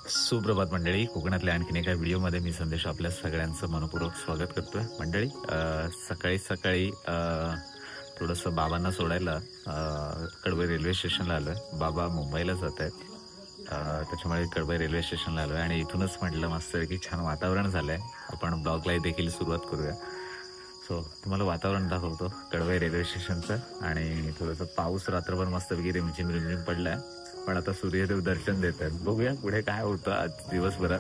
सुप्रभात मंडळी, कोकणातल्या आणखीन एका व्हिडिओमध्ये मी संदेश आपल्या सगळ्यांचं मनपूर्वक स्वागत करतोय. मंडळी, सकाळी सकाळी थोडंसं बाबांना सोडायला कडवई रेल्वे स्टेशनला आलोय. बाबा मुंबईला जात आहेत, त्याच्यामुळे कडवई रेल्वे स्टेशनला आलोय आणि इथूनच म्हटलं मस्तपैकी छान वातावरण झालंय, आपण ब्लॉगला देखील सुरुवात करूया. सो तुम्हाला वातावरण दाखवतो कडवई रेल्वे स्टेशनचं. आणि थोडंसं पाऊस रात्रभर मस्तपैकी रिमझिम रिमझिम पडलाय, पण आता सूर्यदेव दर्शन देत आहेत. बघूया पुढे काय होतं आज दिवसभरात.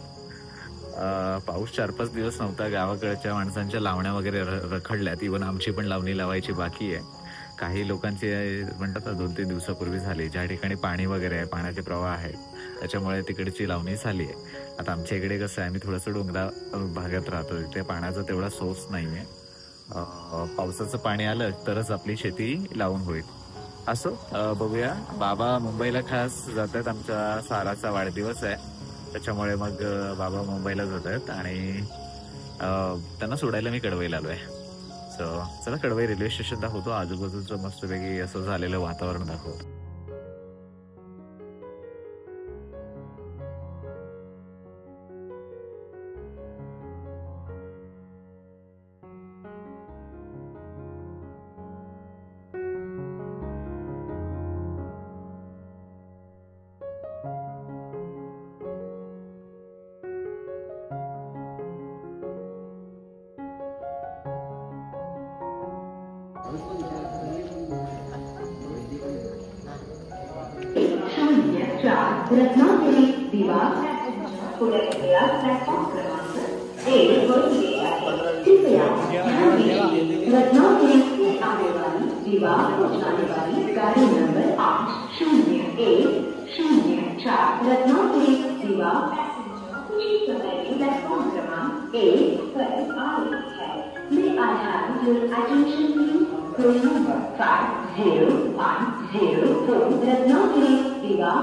पाऊस 4-5 दिवस नव्हता. गावाकडच्या माणसांच्या लावण्या वगैरे रखडल्यात. इव्हन आमची पण लावणी लावायची बाकी आहे. काही लोकांची म्हणतात 2-3 दिवसापूर्वी झाली. ज्या ठिकाणी पाणी वगैरे आहे, पाण्याचे प्रवाह आहेत, त्याच्यामुळे तिकडची लावणी झाली आहे. आता आमच्या इकडे कसं आहे, आम्ही थोडंसं डोंगरा भागात राहतो, तिथे पाण्याचा तेवढा सोर्स नाही आहे. पावसाचं पाणी आलं तरच आपली शेती लावून होईल. असो, बघूया. बाबा मुंबईला खास जात आहेत, आमच्या साराचा वाढदिवस आहे, त्याच्यामुळे मग बाबा मुंबईला जात आहेत आणि त्यांना सोडायला मी कडवईला आलो आहे. सो चला कडवई रेल्वे स्टेशन दाखवतो, आजूबाजूचं मस्तपैकी असं झालेलं वातावरण दाखवतो. रत्नागिरी दिवा पुढे प्लॅटफॉर्म क्रमांक 1 वर गेला आहे. कृपया रत्नागिरी से आने वाली दिवा पहुंचाने वाली गाड़ी नंबर 80104 रत्नागिरी दिवा कुछ समय में प्लेटफॉर्म क्रमांक 1 पर आ रही है. May I have your attention please? Train number 5010 Ratnagiri दिवा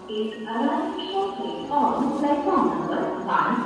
is arriving shortly on platform number 1.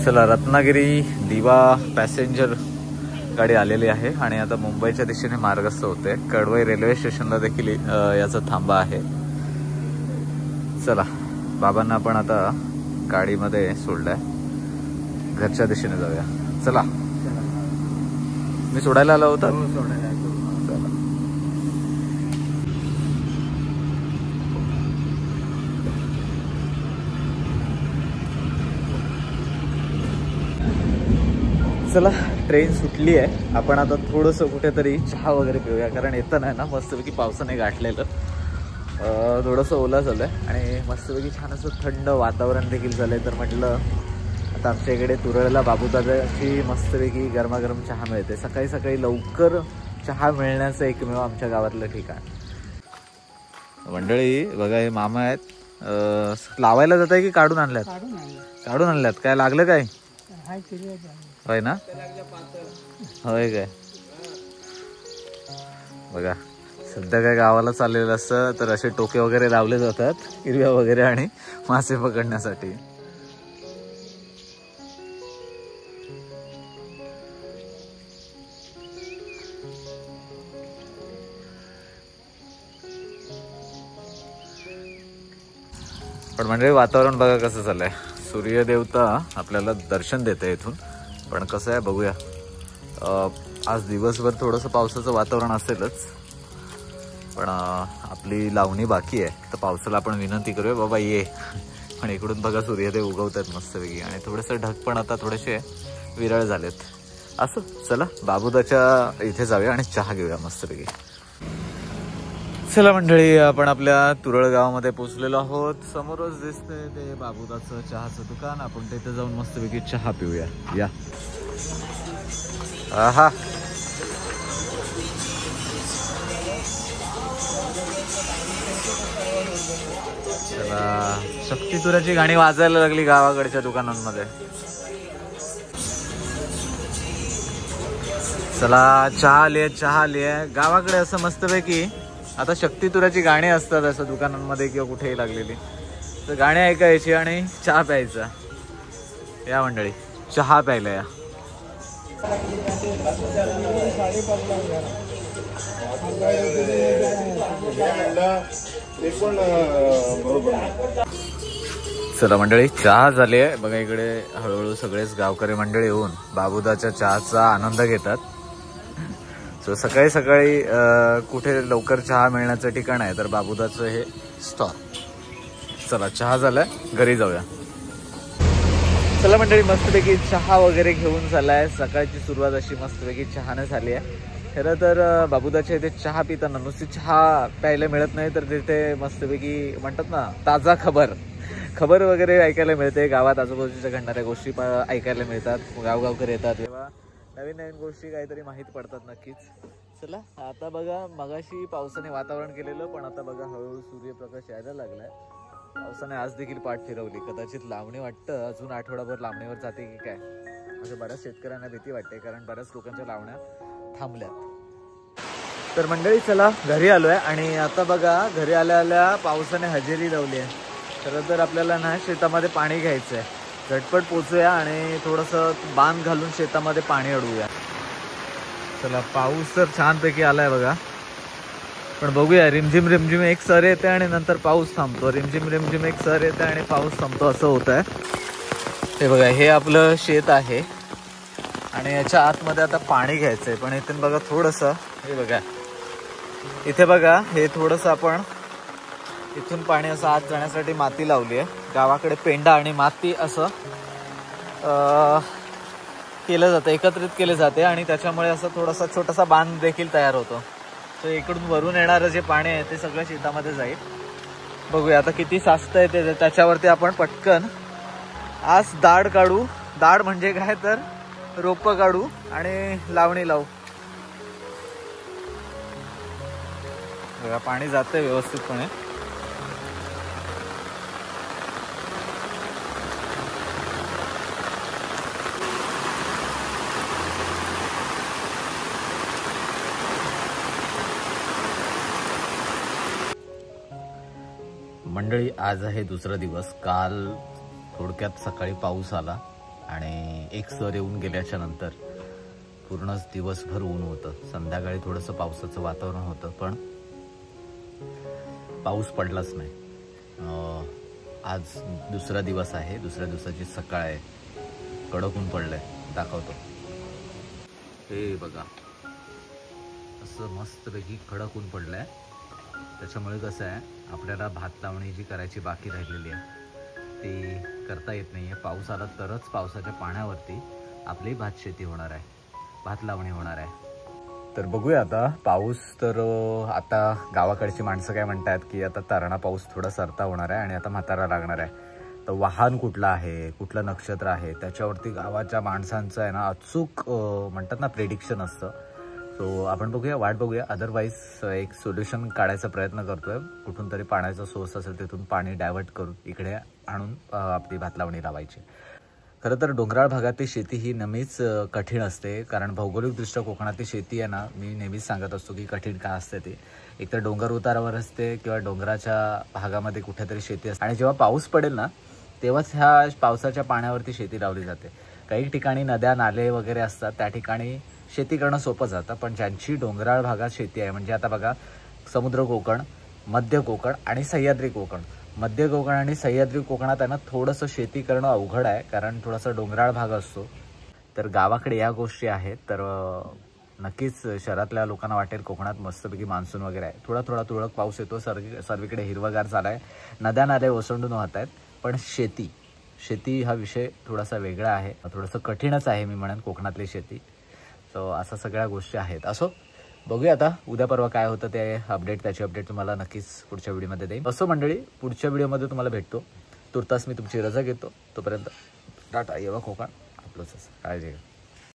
चला, रत्नागिरी दिवा पॅसेंजर गाडी आलेली आहे आणि आता मुंबईच्या दिशेने मार्गस्थ होते. कडवई रेल्वे स्टेशनला देखील याचा थांबा आहे. चला, बाबांना आपण आता गाडीमध्ये सोडलंय, घरच्या दिशेने जाऊया. चला, मी सोडायला आलो होता. चला, ट्रेन सुटली आहे. आपण आता थोडंसं कुठेतरी चहा वगैरे पिऊया, कारण येताना ना मस्तपैकी पावसाने गाठलेलं, थोडंसं ओला झालंय आणि मस्तपैकी छान असं थंड वातावरण देखील झालंय. तर म्हटलं आता आमच्या इकडे तुरळला बाबूदादाची मस्तपैकी गरमागरम चहा मिळते. सकाळी सकाळी लवकर चहा मिळण्याचं एकमेव आमच्या गावातलं ठिकाण. मंडळी बघा, हे मामा आहेत. लावायला जात आहे की काढून आणल्यात? काढून आणल्यात. काय लागलं काय? होय ना, होय काय? बघा, सध्या काय गावाला चाललेलं असतं तर असे टोके वगैरे लावले जातात, हिरव्या वगैरे, आणि मासे पकडण्यासाठी. पण म्हणजे वातावरण बघा कसं झालंय. सूर्यदेवता आपल्याला दर्शन देते इथून. पण कसं आहे बघूया, आज दिवसभर थोडंसं पावसाचं वातावरण असेलच, पण आपली लावणी बाकी आहे. तर पावसाला आपण विनंती करूया, बाबा ये. पण इकडून बघा सूर्यदेव उगवत आहेत मस्तपैकी, आणि थोडेसे ढग पण आता थोडेसे विरळ झालेत. असं चला, बाबूदाच्या इथे जाऊया आणि चहा घेऊया मस्तपैकी. चला मंडळी, आपण आपल्या तुरळ गावामध्ये पोहोचलेलो आहोत. समोरच दिसतंय ते बाबूदाचं चहाचं दुकान. आपण तिथे जाऊन मस्तपैकी चहा पिऊया. या. आहा, चला, शक्तिसुराची गाणी वाजायला लागली गावाकडच्या दुकानांमध्ये. चला, चहा लिये गावाकडे असं मस्तपैकी. आता शक्तिसुराची गाणी असतात असं दुकानांमध्ये किंवा कुठेही लागलेली, तर गाणी ऐकायची आणि चहा प्यायचा. या मंडळी, चहा प्यायला या. चला मंडळी, चहा झाली आहे बघा. इकडे हळूहळू सगळेच गावकरी मंडळी येऊन बाबूदाच्या चहाचा आनंद घेतात. सो सकाळी सकाळी कुठे लवकर चहा मिळण्याचं ठिकाण आहे तर बाबूदाचं हे स्टॉल. चला, चहा झालाय, घरी जाऊया. चला मंडळी, मस्तपैकी चहा वगैरे घेऊन झालाय. सकाळची सुरुवात अशी मस्तपैकी चहाने झाली आहे. खरं तर बाबूदाच्या इथे चहा पिताना नुसती चहा प्यायला मिळत नाही, तर तिथे मस्तपैकी म्हणतात ना ताजा खबर वगैरे ऐकायला मिळते. गावात आजूबाजूच्या घडणाऱ्या गोष्टी ऐकायला मिळतात. गावगावकरी येतात तेव्हा नवीन गोष्टी काहीतरी माहीत पडतात नक्कीच. चला, आता बघा, मगाशी पावसाने वातावरण केलेलं, पण आता बघा हळूहळू सूर्यप्रकाश यायला लागलाय. पावसाने आज देखील पाठ फिरवली. कदाचित लावणी वाटतं अजून आठवडाभर लावणीवर जाते की काय, असं बऱ्याच शेतकऱ्यांना भीती वाटते, कारण बऱ्याच लोकांच्या लावण्या थांबल्यात. तर मंडळी, चला घरी आलोय आणि आता बघा घरी आल्या पावसाने हजेरी लावली आहे. खरं तर आपल्याला ना शेतामध्ये पाणी घ्यायचं आहे. झटपट पोचूया आणि थोडंसं बांध घालून शेतामध्ये पाणी अडवूया. चला, पाऊस तर छानपैकी आलाय बघा, पण बघूया. रिमझिम एक सर येते आणि नंतर पाऊस थांबतो. रिमझिम एक सर येते आणि पाऊस थांबतो, असं होत आहे. हे बघा, हे आपलं शेत आहे आणि याच्या आतमध्ये आता पाणी घ्यायचंय. पण इथून बघा थोडंसं, हे बघा इथे बघा, हे थोडंसं आपण इथून पाणी असं आत जाण्यासाठी माती लावली आहे. गावाकडे पेंडा आणि माती असं केलं जातं, एकत्रित केले जाते आणि त्याच्यामुळे असं थोडासा छोटासा बांध देखील तयार होतो. तर इकडून वरून येणारं जे पाणी आहे ते सगळं शेतामध्ये जाईल. बघूया आता किती साचतं आहे ते, त्याच्यावरती आपण पटकन आज दाढ काढू. दाढ म्हणजे काय तर रोपं काढू आणि लावणी लावू. बघा, पाणी जातंय व्यवस्थितपणे. मंडळी, आज आहे दुसरा दिवस. काल थोडक्यात सकाळी पाऊस आला आणि एक सर येऊन गेल्याच्या नंतर पूर्णच दिवसभर ऊन होतं. संध्याकाळी थोडंसं पावसाचं वातावरण होतं, पण पाऊस पडलाच नाही. आज दुसरा दिवस आहे, दुसऱ्या दिवसाची सकाळ आहे. कडक ऊन पडलंय, दाखवतो. हे बघा, असं मस्तपैकी कडक ऊन पडलंय. त्याच्यामुळे कसं आहे, आपल्याला भात लावणी जी करायची बाकी राहिलेली आहे ती करता येत नाही आहे. पाऊस आला तरच पावसाच्या पाण्यावरती आपली भात शेती होणार आहे, भात लावणी होणार आहे. तर बघूया आता. पाऊस तर आता गावाकडची माणसं काय म्हणतात की आता तरणा पाऊस थोडा सरता होणार आहे आणि आता म्हातारा लागणार आहे. तर वाहन कुठलं आहे, कुठलं नक्षत्र आहे, त्याच्यावरती गावाच्या माणसांचं आहे ना अचूक म्हणतात ना प्रेडिक्शन असतं. सो आपण बघूया, वाट बघूया. अदरवाईज एक सोल्युशन काढायचा प्रयत्न करतोय. कुठून तरी पाण्याचा सोर्स असेल तिथून पाणी डायव्हर्ट करून इकडे आणून आपली भात लावणी लावायची. खरं तर डोंगराळ भागातली शेती ही नेहमीच कठीण असते, कारण भौगोलिकदृष्ट्या कोकणातली शेती आहे ना, मी नेहमीच सांगत असतो की कठीण का असते ते. एकतर डोंगर उतारावर असते किंवा डोंगराच्या भागामध्ये कुठेतरी शेती असते आणि जेव्हा पाऊस पडेल ना तेव्हाच ह्या पावसाच्या पाण्यावरती शेती लावली जाते. काही ठिकाणी नद्या नाले वगैरे असतात, त्या ठिकाणी शेती करणं सोपं जातं. पण ज्यांची डोंगराळ भागात शेती आहे, म्हणजे आता बघा समुद्र कोकण, मध्य कोकण आणि सह्याद्री कोकण. मध्य कोकण आणि सह्याद्री कोकणात आहे ना थोडंसं शेती करणं अवघड आहे, कारण थोडासा डोंगराळ भाग असतो. तर गावाकडे या गोष्टी आहेत. तर नक्कीच शहरातल्या लोकांना वाटेल कोकणात मस्तपैकी मान्सून वगैरे आहे, थोडा थोडा तुरळक पाऊस येतो, सर्वीकडे हिरवगार झाला आहे, नद्या नाले ओसंडून वाहत आहेत. पण शेती हा विषय थोडासा वेगळा आहे, थोडंसं कठीणच आहे मी म्हणेन कोकणातली शेती. सो असा सगळ्या गोष्टी आहेत. असो, बघूया आता उद्या परवा काय होतं ते अपडेट. त्याची अपडेट तुम्हाला नक्कीच पुढच्या व्हिडिओमध्ये देईन. असो मंडळी, पुढच्या व्हिडिओमध्ये तुम्हाला भेटतो. तुर्तास मी तुमची रजा घेतो. तोपर्यंत टाटा. येवा कोकण आपलंच, काळजी घ्या.